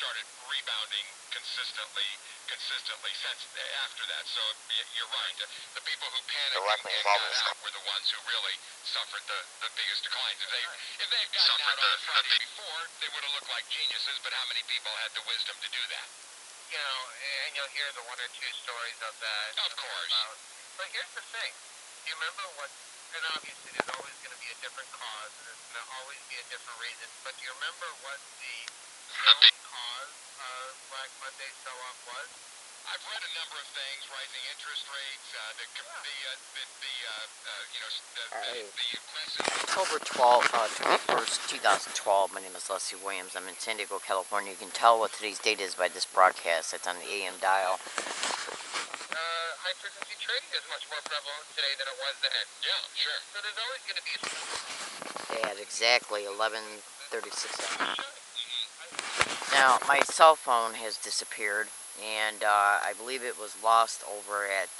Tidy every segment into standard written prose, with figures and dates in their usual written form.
started rebounding consistently since after that. So you're right. The people who panicked and got out were the ones who really suffered the biggest declines. If they had gotten out on the Friday before, they would have looked like geniuses. But how many people had the wisdom to do that? You know, and you'll hear the one or two stories of that. Of course. But here's the thing. Do you remember what, and obviously there's always going to be a different cause, and there's going to always be a different reason, but do you remember what the known cause of Black Monday sell-off was? I've read a number of things: rising interest rates, October 12th, 21st, 2012. My name is Leslie Williams. I'm in San Diego, California. You can tell what today's date is by this broadcast. It's on the AM dial. High-frequency trading is much more prevalent today than it was then. Yeah, sure. So there's always going to be At exactly 11:36 a.m. Now, my cell phone has disappeared, and I believe it was lost over at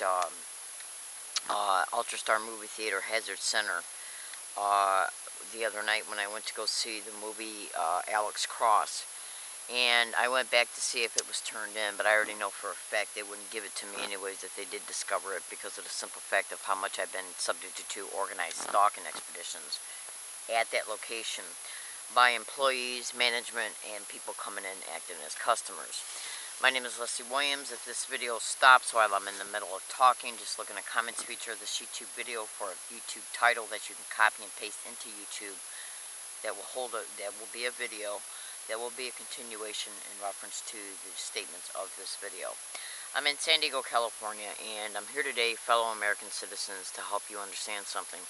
Ultrastar Movie Theater Hazard Center the other night when I went to go see the movie Alex Cross. And I went back to see if it was turned in, but I already know for a fact they wouldn't give it to me anyways if they did discover it, because of the simple fact of how much I've been subjected to organized stalking expeditions at that location by employees, management, and people coming in acting as customers. My name is Leslie Williams. If this video stops while I'm in the middle of talking, just look in the comments feature of this YouTube video for a YouTube title that you can copy and paste into YouTube that will be a video. That will be a continuation in reference to the statements of this video. I'm in San Diego, California, and I'm here today, fellow American citizens, to help you understand something.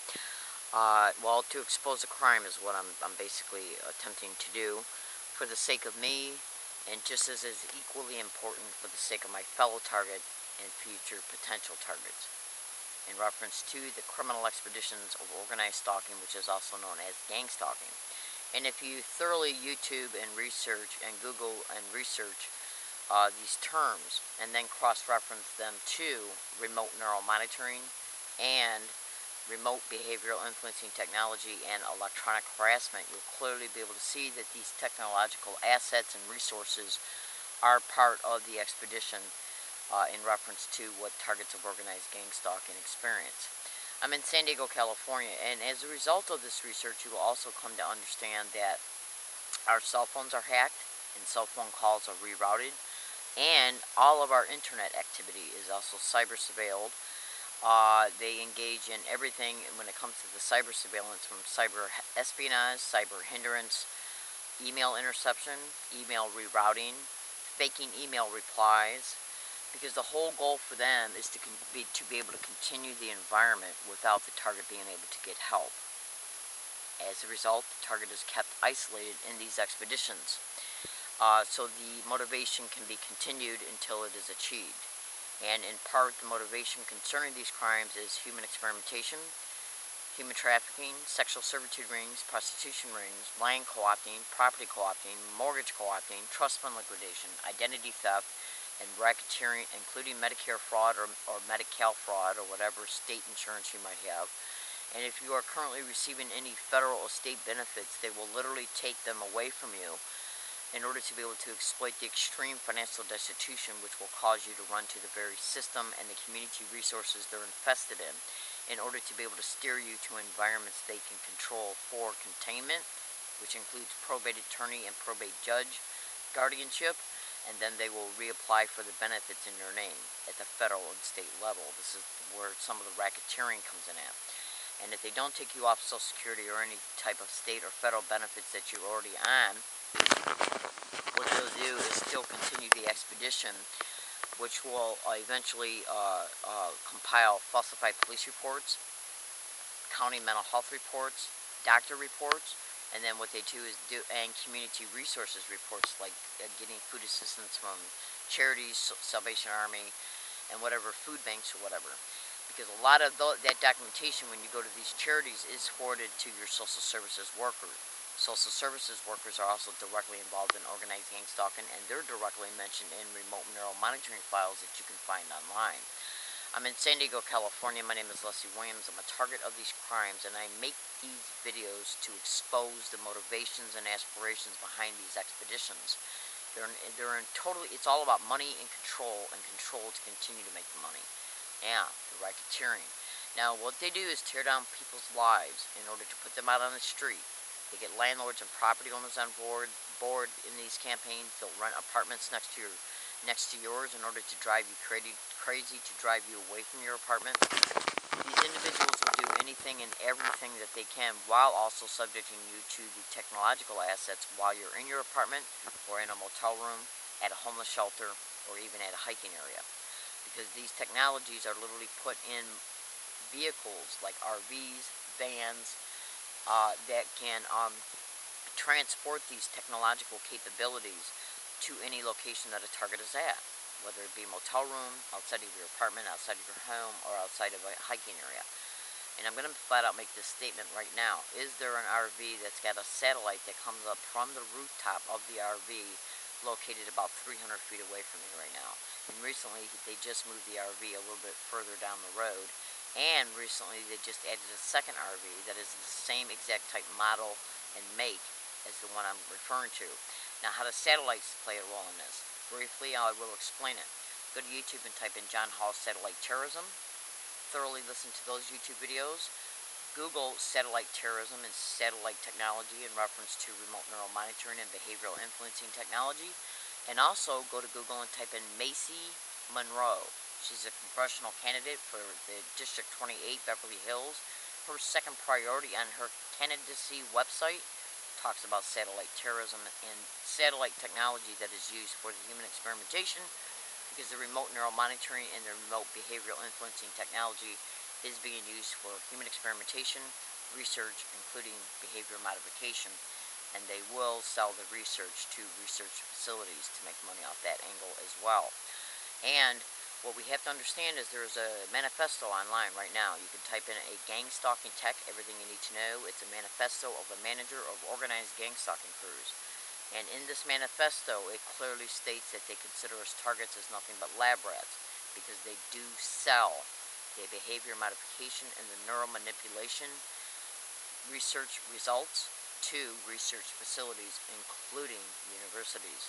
Well, to expose a crime is what I'm basically attempting to do for the sake of me, and just as is equally important for the sake of my fellow target and future potential targets, in reference to the criminal expeditions of organized stalking, which is also known as GangStalking. And if you thoroughly YouTube and research and Google and research these terms and then cross-reference them to remote neural monitoring and remote behavioral influencing technology and electronic harassment, you'll clearly be able to see that these technological assets and resources are part of the expedition in reference to what targets of organized gang stalking experience. I'm in San Diego, California, and as a result of this research, you will also come to understand that our cell phones are hacked and cell phone calls are rerouted, and all of our internet activity is also cyber surveilled. They engage in everything when it comes to the cyber surveillance, from cyber espionage, cyber hindrance, email interception, email rerouting, faking email replies, because the whole goal for them is to be able to continue the environment without the target being able to get help. As a result, the target is kept isolated in these expeditions, so the motivation can be continued until it is achieved. And in part, the motivation concerning these crimes is human experimentation, human trafficking, sexual servitude rings, prostitution rings, land co-opting, property co-opting, mortgage co-opting, trust fund liquidation, identity theft, and racketeering, including Medicare fraud or Medi-Cal fraud or whatever state insurance you might have. And if you are currently receiving any federal or state benefits, they will literally take them away from you in order to be able to exploit the extreme financial destitution, which will cause you to run to the very system and the community resources they're infested in order to be able to steer you to environments they can control for containment, which includes probate attorney and probate judge, guardianship, and then they will reapply for the benefits in your name at the federal and state level. This is where some of the racketeering comes in at. And if they don't take you off Social Security or any type of state or federal benefits that you're already on, what they'll do is still continue the expedition, which will eventually compile falsified police reports, county mental health reports, doctor reports, and then what they do is and community resources reports, like getting food assistance from charities, Salvation Army, and whatever, food banks or whatever. Because a lot of that documentation when you go to these charities is forwarded to your social services workers. Social services workers are also directly involved in organized gang stalking, and they're directly mentioned in remote neural monitoring files that you can find online. I'm in San Diego, California. My name is Leslie Williams. I'm a target of these crimes, and I make these videos to expose the motivations and aspirations behind these expeditions. They're in totally, it's all about money and control to continue to make the money. Yeah, the racketeering. Now, what they do is tear down people's lives in order to put them out on the street. They get landlords and property owners on board in these campaigns. They'll rent apartments next to yours in order to drive you crazy, to drive you away from your apartment. These individuals will do anything and everything that they can while also subjecting you to the technological assets while you're in your apartment or in a motel room, at a homeless shelter, or even at a hiking area. Because these technologies are literally put in vehicles like RVs, vans, that can transport these technological capabilities to any location that a target is at, whether it be a motel room, outside of your apartment, outside of your home, or outside of a hiking area. And I'm going to flat out make this statement right now. Is there an RV that's got a satellite that comes up from the rooftop of the RV located about 300 feet away from me right now? And recently they just moved the RV a little bit further down the road. And recently they just added a second RV that is the same exact type model and make as the one I'm referring to. Now, how does satellites play a role in this? Briefly, I will explain it. Go to YouTube and type in John Hall Satellite Terrorism. Thoroughly listen to those YouTube videos. Google satellite terrorism and satellite technology in reference to remote neural monitoring and behavioral influencing technology. And also go to Google and type in Macy Monroe. She's a congressional candidate for the District 28, Beverly Hills. Her second priority on her candidacy website talks about satellite terrorism and satellite technology that is used for the human experimentation, because the remote neural monitoring and the remote behavioral influencing technology is being used for human experimentation, research, including behavior modification, and they will sell the research to research facilities to make money off that angle as well. And what we have to understand is there's a manifesto online right now. You can type in a GangStalking Tech, everything you need to know. It's a manifesto of a manager of organized gang-stalking crews. And in this manifesto, it clearly states that they consider us targets as nothing but lab rats, because they do sell the behavior modification and the neural manipulation research results to research facilities, including universities.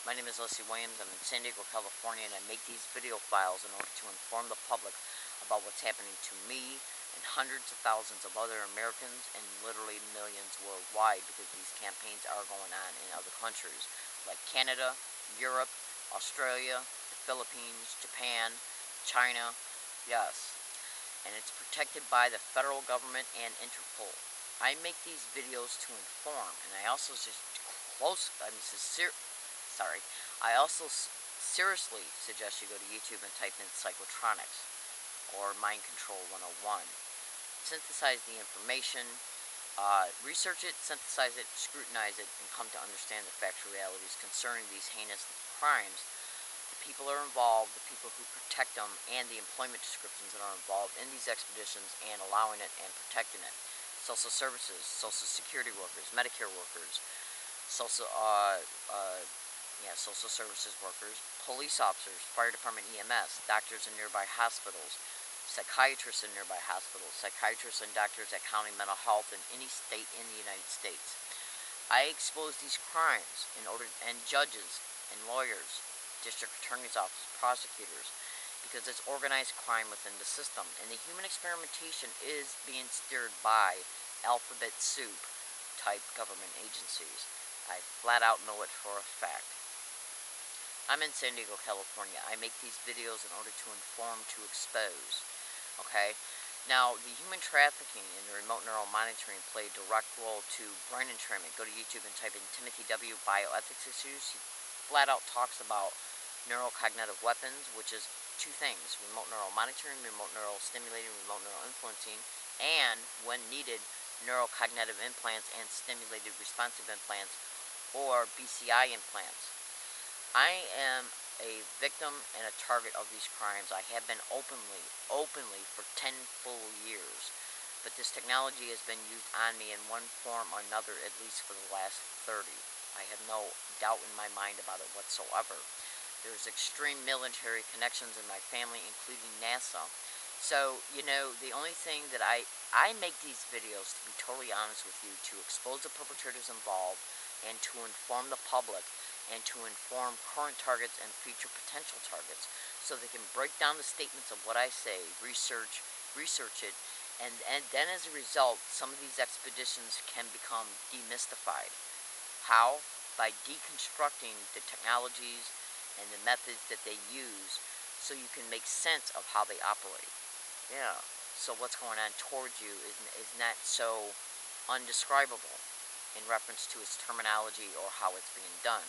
My name is Leslie Williams. I'm in San Diego, California, and I make these video files in order to inform the public about what's happening to me and hundreds of thousands of other Americans and literally millions worldwide, because these campaigns are going on in other countries like Canada, Europe, Australia, the Philippines, Japan, China, yes. And it's protected by the federal government and Interpol. I make these videos to inform, and I also I also seriously suggest you go to YouTube and type in psychotronics or mind control 101. Synthesize the information, research it, synthesize it, scrutinize it, and come to understand the factual realities concerning these heinous crimes. The people are involved, the people who protect them, and the employment descriptions that are involved in these expeditions and allowing it and protecting it. Social services, social security workers, Medicare workers, social services workers, police officers, fire department EMS, doctors in nearby hospitals, psychiatrists in nearby hospitals, psychiatrists and doctors at county mental health in any state in the United States. I expose these crimes and judges and lawyers, district attorney's office, prosecutors, because it's organized crime within the system, and the human experimentation is being steered by alphabet soup type government agencies. I flat out know it for a fact. I'm in San Diego, California. I make these videos in order to inform, to expose. Okay? Now, the human trafficking and the remote neural monitoring play a direct role to brain entrainment. Go to YouTube and type in Timothy W. Bioethics Issues. He flat out talks about neurocognitive weapons, which is two things: remote neural monitoring, remote neural stimulating, remote neural influencing, and, when needed, neurocognitive implants and stimulated responsive implants, or BCI implants. I am a victim and a target of these crimes. I have been openly for 10 full years. But this technology has been used on me in one form or another, at least for the last 30. I have no doubt in my mind about it whatsoever. There's extreme military connections in my family, including NASA. So, the only thing that I make these videos, to be totally honest with you, to expose the perpetrators involved and to inform the public and to inform current targets and future potential targets, so they can break down the statements of what I say, research it, and then as a result, some of these expeditions can become demystified. How? By deconstructing the technologies and the methods that they use, so you can make sense of how they operate. Yeah. So what's going on towards you is not so undescribable in reference to its terminology or how it's being done.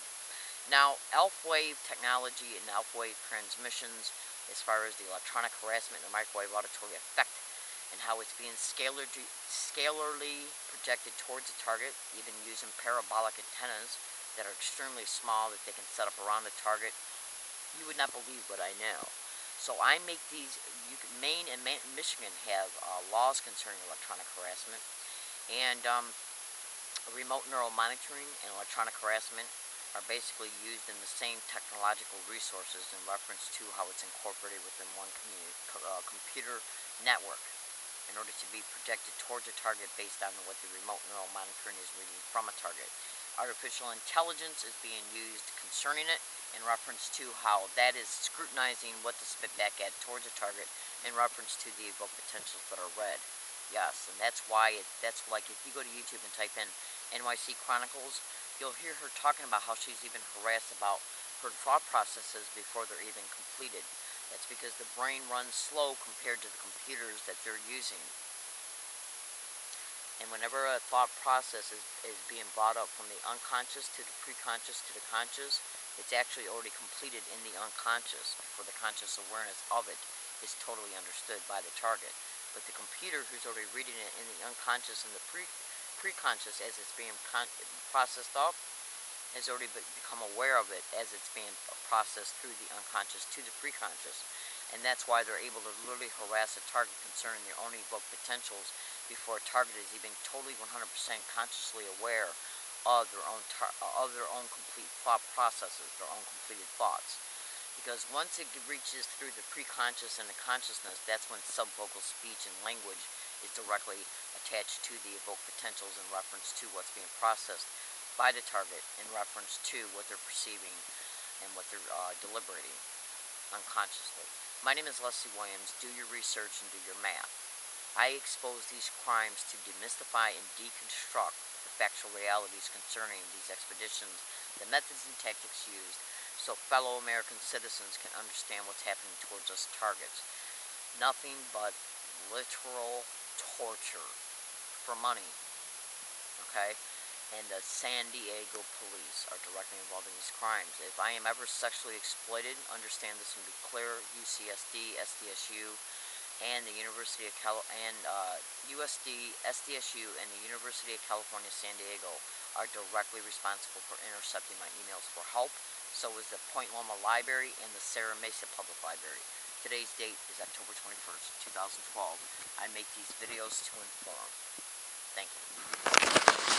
Now, alpha wave technology and alpha wave transmissions, as far as the electronic harassment and the microwave auditory effect, and how it's being scalarly projected towards the target, even using parabolic antennas that are extremely small that they can set up around the target. You would not believe what I know. So I make these. Maine and Michigan have laws concerning electronic harassment, and remote neural monitoring and electronic harassment are basically used in the same technological resources in reference to how it's incorporated within one computer network in order to be projected towards a target based on what the remote neural monitoring is reading from a target. Artificial intelligence is being used concerning it in reference to how that is scrutinizing what to spit back at towards a target in reference to the evoked potentials that are read. Yes, and that's why that's like if you go to YouTube and type in NYC Chronicles, you'll hear her talking about how she's even harassed about her thought processes before they're even completed. That's because the brain runs slow compared to the computers that they're using. And whenever a thought process is being brought up from the unconscious to the preconscious to the conscious, it's actually already completed in the unconscious before the conscious awareness of it is totally understood by the target. But the computer who's already reading it in the unconscious and the preconscious as it's being processed up has already become aware of it as it's being processed through the unconscious to the preconscious. And that's why they're able to literally harass a target concerning their own evoked potentials before a target is even totally 100% consciously aware of their own complete thought processes, their own completed thoughts. Because once it reaches through the preconscious and the consciousness, that's when subvocal speech and language is directly attached to the evoked potentials in reference to what's being processed by the target in reference to what they're perceiving and what they're deliberating unconsciously. My name is Leslie Williams. Do your research and do your math. I expose these crimes to demystify and deconstruct the factual realities concerning these expeditions, the methods and tactics used, so fellow American citizens can understand what's happening towards us targets. Nothing but literal torture for money, okay? And the San Diego police are directly involved in these crimes. If I am ever sexually exploited, understand this and be clear. UCSD, SDSU, and the University of USD, SDSU, and the University of California, San Diego are directly responsible for intercepting my emails for help. So is the Point Loma Library and the Serra Mesa Public Library. Today's date is October 21st, 2012. I make these videos to inform. Thank you.